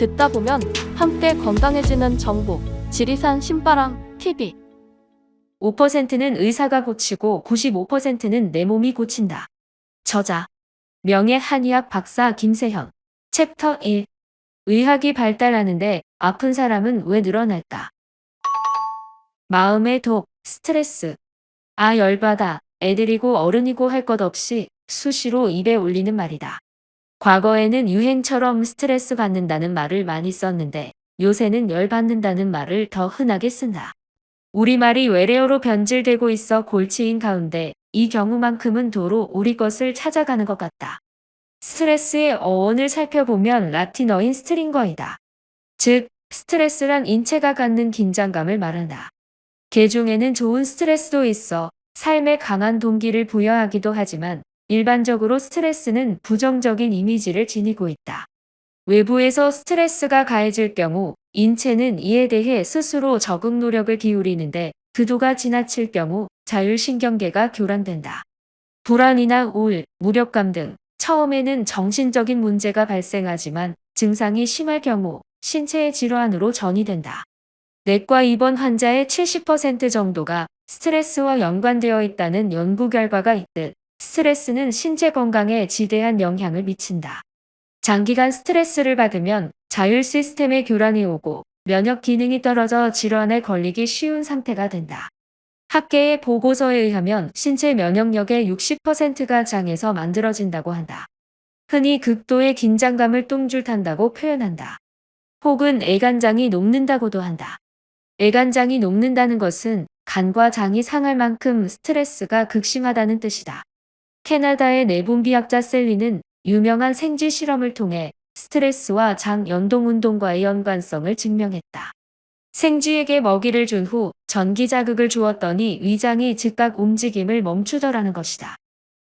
듣다 보면 함께 건강해지는 정보. 지리산 신바람 TV. 5%는 의사가 고치고 95%는 내 몸이 고친다. 저자 명예 한의학 박사 김세현. 챕터 1. 의학이 발달하는데 아픈 사람은 왜 늘어날까? 마음의 독, 스트레스. 아, 열받아. 애들이고 어른이고 할 것 없이 수시로 입에 올리는 말이다. 과거에는 유행처럼 스트레스 받는다는 말을 많이 썼는데 요새는 열받는다는 말을 더 흔하게 쓴다. 우리말이 외래어로 변질되고 있어 골치인 가운데 이 경우만큼은 도로 우리 것을 찾아가는 것 같다. 스트레스의 어원을 살펴보면 라틴어인 스트링거이다. 즉, 스트레스란 인체가 갖는 긴장감을 말한다. 개 중에는 좋은 스트레스도 있어 삶에 강한 동기를 부여하기도 하지만 일반적으로 스트레스는 부정적인 이미지를 지니고 있다. 외부에서 스트레스가 가해질 경우 인체는 이에 대해 스스로 적응 노력을 기울이는데 그도가 지나칠 경우 자율신경계가 교란된다. 불안이나 우울, 무력감 등 처음에는 정신적인 문제가 발생하지만 증상이 심할 경우 신체의 질환으로 전이된다. 내과 입원 환자의 70% 정도가 스트레스와 연관되어 있다는 연구 결과가 있듯 스트레스는 신체 건강에 지대한 영향을 미친다. 장기간 스트레스를 받으면 자율 시스템에 교란이 오고 면역 기능이 떨어져 질환에 걸리기 쉬운 상태가 된다. 학계의 보고서에 의하면 신체 면역력의 60%가 장에서 만들어진다고 한다. 흔히 극도의 긴장감을 똥줄 탄다고 표현한다. 혹은 애간장이 녹는다고도 한다. 애간장이 녹는다는 것은 간과 장이 상할 만큼 스트레스가 극심하다는 뜻이다. 캐나다의 내분비학자 셀리는 유명한 생쥐 실험을 통해 스트레스와 장 연동운동과의 연관성을 증명했다. 생쥐에게 먹이를 준 후 전기 자극을 주었더니 위장이 즉각 움직임을 멈추더라는 것이다.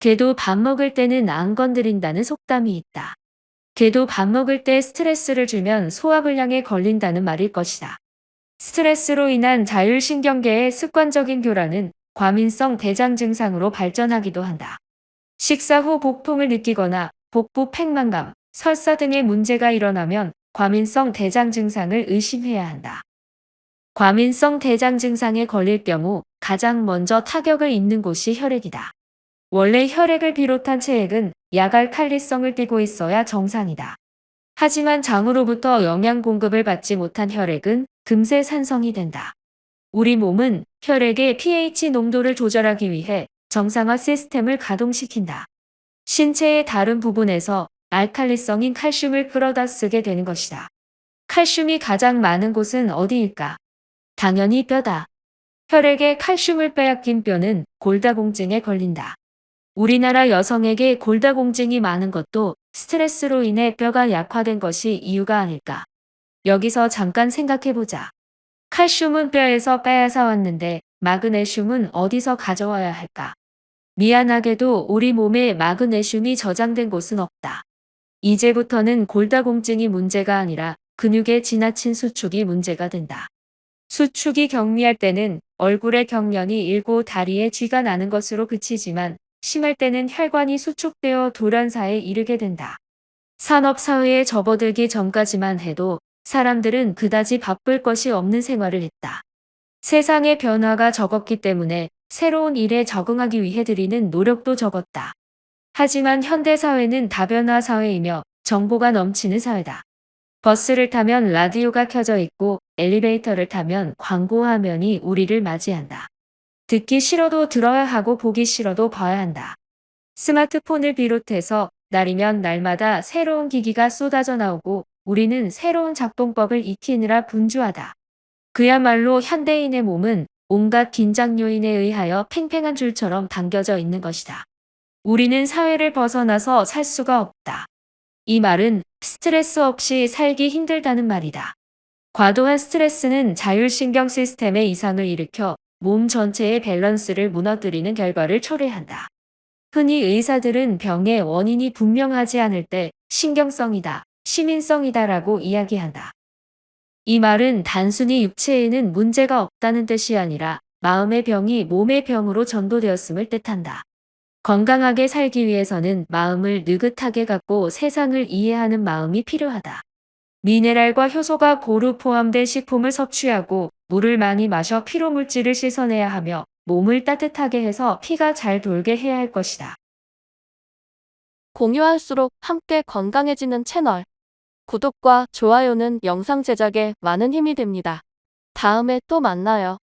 개도 밥 먹을 때는 안 건드린다는 속담이 있다. 개도 밥 먹을 때 스트레스를 주면 소화불량에 걸린다는 말일 것이다. 스트레스로 인한 자율신경계의 습관적인 교란은 과민성 대장 증상으로 발전하기도 한다. 식사 후 복통을 느끼거나 복부 팽만감, 설사 등의 문제가 일어나면 과민성 대장 증상을 의심해야 한다. 과민성 대장 증상에 걸릴 경우 가장 먼저 타격을 입는 곳이 혈액이다. 원래 혈액을 비롯한 체액은 약알칼리성을 띠고 있어야 정상이다. 하지만 장으로부터 영양 공급을 받지 못한 혈액은 금세 산성이 된다. 우리 몸은 혈액의 pH 농도를 조절하기 위해 정상화 시스템을 가동시킨다. 신체의 다른 부분에서 알칼리성인 칼슘을 끌어다 쓰게 되는 것이다. 칼슘이 가장 많은 곳은 어디일까? 당연히 뼈다. 혈액에 칼슘을 빼앗긴 뼈는 골다공증에 걸린다. 우리나라 여성에게 골다공증이 많은 것도 스트레스로 인해 뼈가 약화된 것이 이유가 아닐까. 여기서 잠깐 생각해보자. 칼슘은 뼈에서 빼앗아 왔는데 마그네슘은 어디서 가져와야 할까? 미안하게도 우리 몸에 마그네슘이 저장된 곳은 없다. 이제부터는 골다공증이 문제가 아니라 근육의 지나친 수축이 문제가 된다. 수축이 경미할 때는 얼굴에 경련이 일고 다리에 쥐가 나는 것으로 그치지만 심할 때는 혈관이 수축되어 돌연사에 이르게 된다. 산업사회에 접어들기 전까지만 해도 사람들은 그다지 바쁠 것이 없는 생활을 했다. 세상의 변화가 적었기 때문에 새로운 일에 적응하기 위해 들이는 노력도 적었다. 하지만 현대사회는 다변화 사회이며 정보가 넘치는 사회다. 버스를 타면 라디오가 켜져 있고 엘리베이터를 타면 광고 화면이 우리를 맞이한다. 듣기 싫어도 들어야 하고 보기 싫어도 봐야 한다. 스마트폰을 비롯해서 날이면 날마다 새로운 기기가 쏟아져 나오고 우리는 새로운 작동법을 익히느라 분주하다. 그야말로 현대인의 몸은 온갖 긴장 요인에 의하여 팽팽한 줄처럼 당겨져 있는 것이다. 우리는 사회를 벗어나서 살 수가 없다. 이 말은 스트레스 없이 살기 힘들다는 말이다. 과도한 스트레스는 자율신경 시스템에 이상을 일으켜 몸 전체의 밸런스를 무너뜨리는 결과를 초래한다. 흔히 의사들은 병의 원인이 분명하지 않을 때 신경성이다, 시민성이다라고 이야기한다. 이 말은 단순히 육체에는 문제가 없다는 뜻이 아니라 마음의 병이 몸의 병으로 전도되었음을 뜻한다. 건강하게 살기 위해서는 마음을 느긋하게 갖고 세상을 이해하는 마음이 필요하다. 미네랄과 효소가 고루 포함된 식품을 섭취하고 물을 많이 마셔 피로물질을 씻어내야 하며 몸을 따뜻하게 해서 피가 잘 돌게 해야 할 것이다. 공유할수록 함께 건강해지는 채널. 구독과 좋아요는 영상 제작에 많은 힘이 됩니다. 다음에 또 만나요.